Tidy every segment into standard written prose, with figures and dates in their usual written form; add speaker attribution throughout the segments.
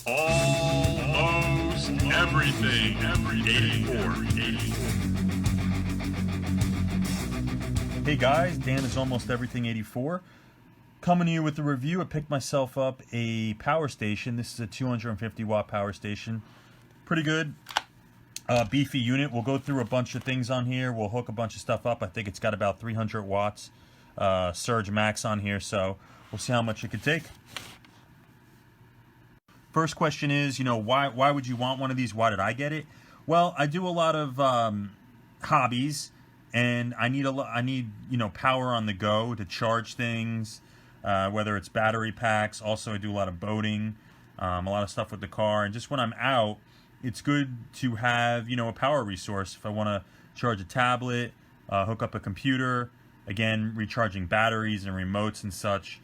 Speaker 1: Almost everything. 84.
Speaker 2: Hey guys, Dan is Almost Everything 84. Coming to you with a review. I picked myself up a power station. This is a 250 watt power station. Pretty good. Beefy unit. We'll go through a bunch of things on here. We'll hook a bunch of stuff up. I think it's got about 300 watts surge max on here, so we'll see how much it could take. First question is, why would you want one of these? Why did I get it? Well, I do a lot of hobbies, and I need power on the go to charge things, whether it's battery packs. Also, I do a lot of boating, a lot of stuff with the car, and just when I'm out, it's good to have a power resource. If I want to charge a tablet, hook up a computer, again, recharging batteries and remotes and such,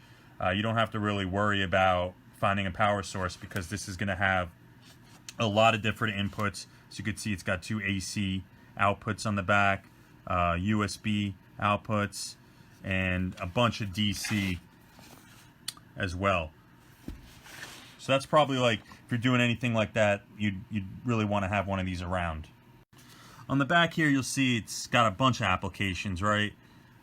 Speaker 2: you don't have to really worry about finding a power source, because this is going to have a lot of different inputs. So you can see it's got two AC outputs on the back, USB outputs, and a bunch of DC as well. So that's probably, like, if you're doing anything like that, you'd really want to have one of these around. On the back here, you'll see it's got a bunch of applications, right?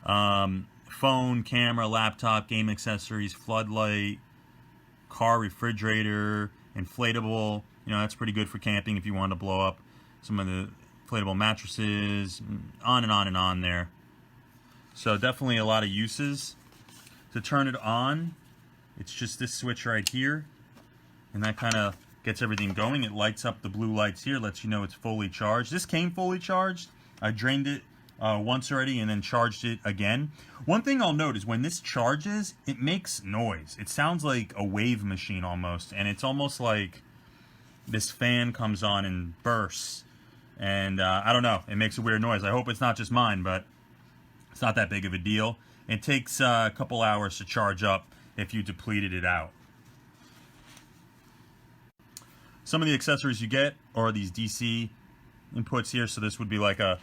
Speaker 2: Phone, camera, laptop, game accessories, floodlight, car refrigerator, inflatable. That's pretty good for camping if you want to blow up some of the inflatable mattresses, on and on and on there. So definitely a lot of uses. To turn it on, it's just this switch right here, and that kind of gets everything going. It lights up the blue lights here, lets you know it's fully charged. This came fully charged. I drained it once already and then charged it again. One thing I'll note is when this charges, it makes noise. It sounds like a wave machine almost, and it's almost like this fan comes on and bursts, and I don't know, it makes a weird noise. I hope it's not just mine, but it's not that big of a deal. It takes a couple hours to charge up if you depleted it out. Some of the accessories you get are these DC inputs here. So this would be like if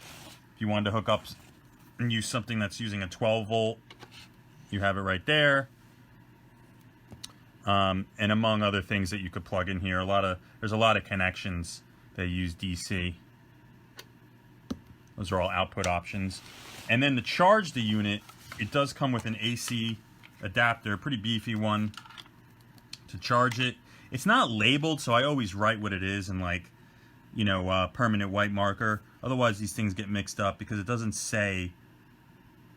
Speaker 2: you wanted to hook up and use something that's using a 12 volt, you have it right there. And among other things that you could plug in here, there's a lot of connections that use DC. Those are all output options. And then to charge the unit, it does come with an AC adapter, pretty beefy one to charge it. It's not labeled, so I always write what it is in, like, permanent white marker. Otherwise, these things get mixed up because it doesn't say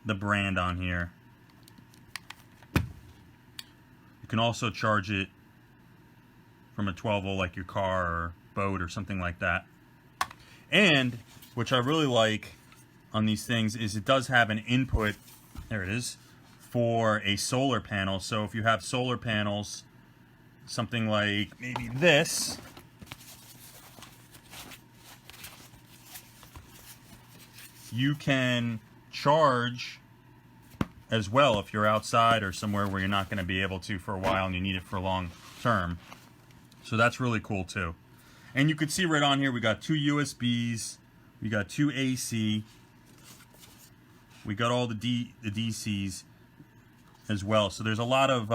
Speaker 2: the brand on here. You can also charge it from a 12 volt like your car or boat or something like that. And, which I really like on these things, is it does have an input, there it is, for a solar panel. So if you have solar panels, something like maybe this, you can charge as well if you're outside or somewhere where you're not going to be able to for a while and you need it for long term. So that's really cool too. And you can see right on here, we got two USBs, we got two AC, we got all the DCs as well. So there's a lot of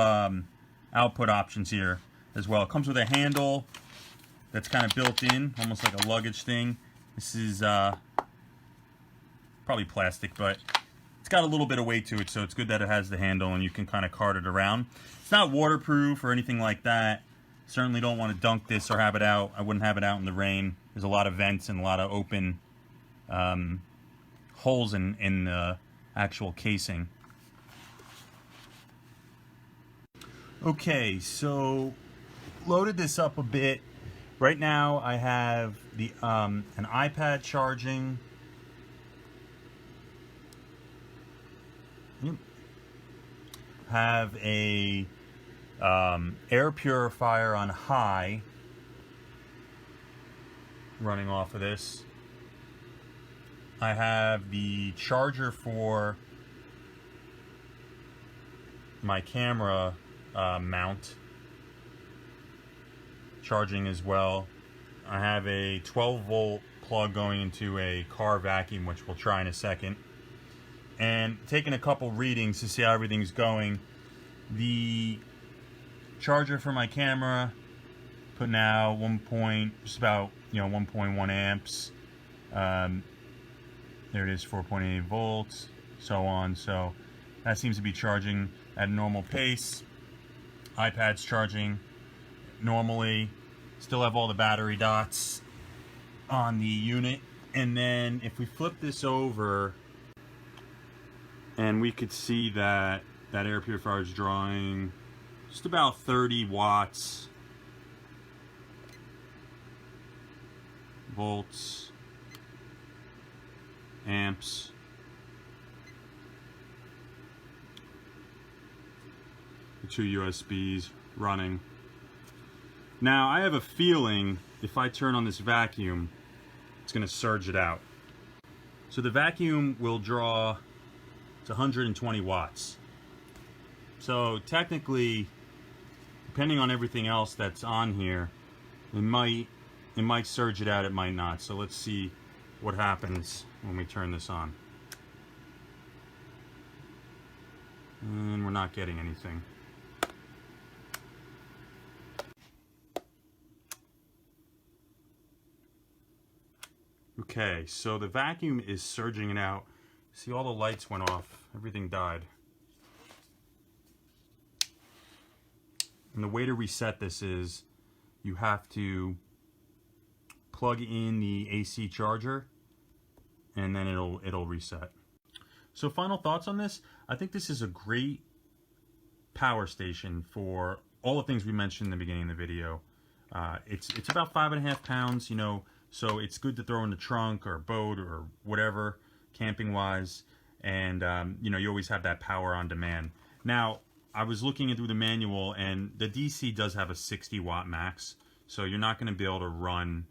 Speaker 2: output options here as well. It comes with a handle that's kind of built in, almost like a luggage thing. This is probably plastic, but it's got a little bit of weight to it, so it's good that it has the handle and you can kind of cart it around. It's not waterproof or anything like that. Certainly don't want to dunk this or have it out. I wouldn't have it out in the rain. There's a lot of vents and a lot of open holes in the actual casing. Okay, so loaded this up a bit. Right now I have the an iPad charging. Have a air purifier on high running off of this. I have the charger for my camera mount charging as well. I have a 12 volt plug going into a car vacuum, which we'll try in a second, and taking a couple readings to see how everything's going. The charger for my camera putting out just about 1.1 amps. There it is, 4.8 volts, so on. So that seems to be charging at a normal pace. iPad's charging normally. Still have all the battery dots on the unit. And then if we flip this over, and we could see that air purifier is drawing just about 30 watts, volts, amps. The 2 USBs running. Now I have a feeling if I turn on this vacuum, it's going to surge it out. So the vacuum will draw, it's 120 watts. So technically, depending on everything else that's on here, it might surge it out, it might not. So let's see what happens when we turn this on. And we're not getting anything. Okay, so the vacuum is surging it out. See, all the lights went off. Everything died. And the way to reset this is you have to plug in the AC charger, and then it'll reset. So final thoughts on this. I think this is a great power station for all the things we mentioned in the beginning of the video. It's about 5.5 pounds, so it's good to throw in the trunk or boat or whatever, camping wise. And you always have that power on demand. Now, I was looking through the manual, and the DC does have a 60 watt max, so you're not going to be able to run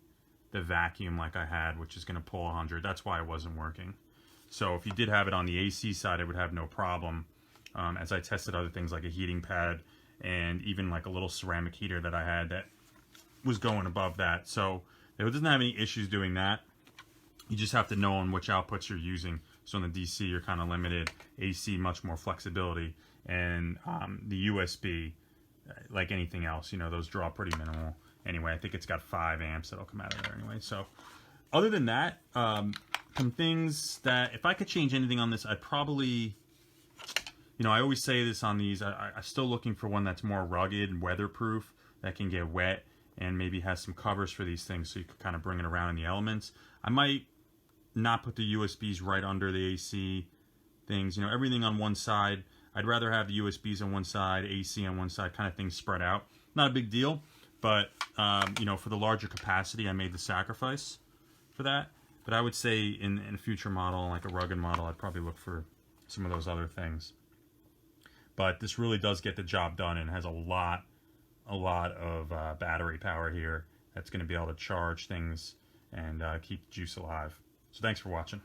Speaker 2: the vacuum like I had, which is going to pull 100. That's why it wasn't working. So if you did have it on the AC side, it would have no problem. As I tested other things like a heating pad and even like a little ceramic heater that I had that was going above that. So it doesn't have any issues doing that. You just have to know on which outputs you're using. So in the DC, you're kind of limited. AC, much more flexibility. And the USB, like anything else, those draw pretty minimal. Anyway, I think it's got 5 amps that'll come out of there anyway. So other than that, some things that, if I could change anything on this, I'd probably, I always say this on these, I'm still looking for one that's more rugged and weatherproof, that can get wet, and maybe has some covers for these things so you can kind of bring it around in the elements. I might not put the USBs right under the AC things, everything on one side. I'd rather have the USBs on one side, AC on one side, kind of things spread out. Not a big deal, but for the larger capacity, I made the sacrifice for that. But I would say in a future model, like a rugged model, I'd probably look for some of those other things. But this really does get the job done and has a lot of battery power here that's going to be able to charge things and keep the juice alive. So thanks for watching.